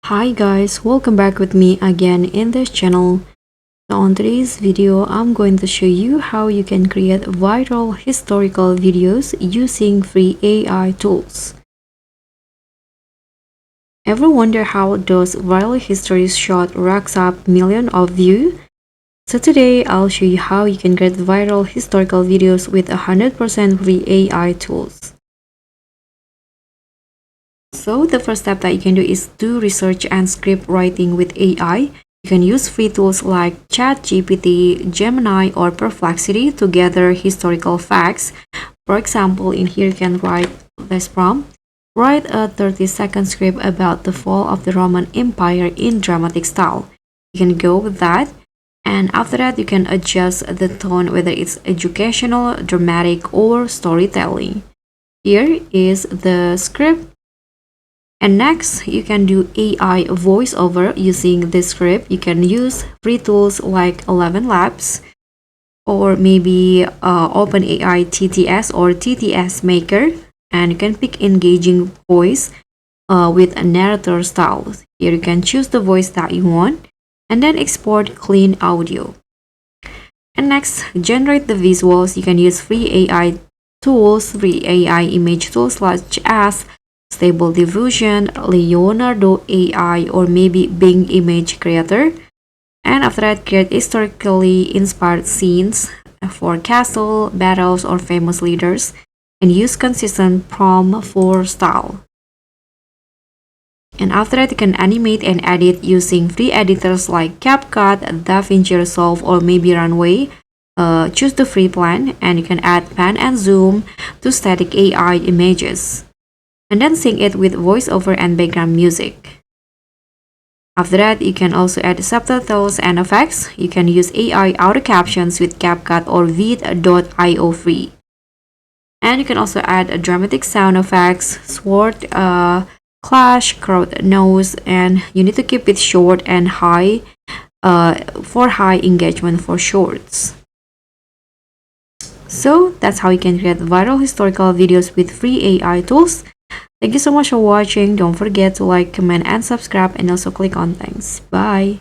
Hi guys, welcome back with me again in this channel. So on today's video, I'm going to show you how you can create viral historical videos using free AI tools. Ever wonder how those viral histories shot racks up millions of views? So today, I'll show you how you can create viral historical videos with 100% free AI tools. So the first step that you can do is do research and script writing with AI. You can use free tools like ChatGPT, Gemini, or Perplexity to gather historical facts. For example, in here you can write this prompt. Write a 30-second script about the fall of the Roman Empire in dramatic style. You can go with that. And after that, you can adjust the tone, whether it's educational, dramatic, or storytelling. Here is the script. And next, you can do AI voiceover using this script. You can use free tools like 11 Labs or maybe OpenAI TTS or TTS Maker. And you can pick engaging voice with a narrator style. Here you can choose the voice that you want and then export clean audio. And next, generate the visuals. You can use free AI tools, free AI image tools such as Stable Diffusion, Leonardo AI, or maybe Bing Image Creator. And after that, create historically inspired scenes for castle, battles, or famous leaders, and use consistent prompt for style. And after that, you can animate and edit using free editors like CapCut, DaVinci Resolve, or maybe Runway. Choose the free plan, and you can add pan and zoom to static AI images, and then sync it with voiceover and background music. After that, you can also add subtitles and effects. You can use AI auto captions with CapCut or Vid.io free. And you can also add dramatic sound effects, sword clash, crowd noise, and you need to keep it short and high for high engagement for shorts. So that's how you can create viral historical videos with free AI tools. Thank you so much for watching. Don't forget to like, comment, and subscribe, and also click on thanks. Bye.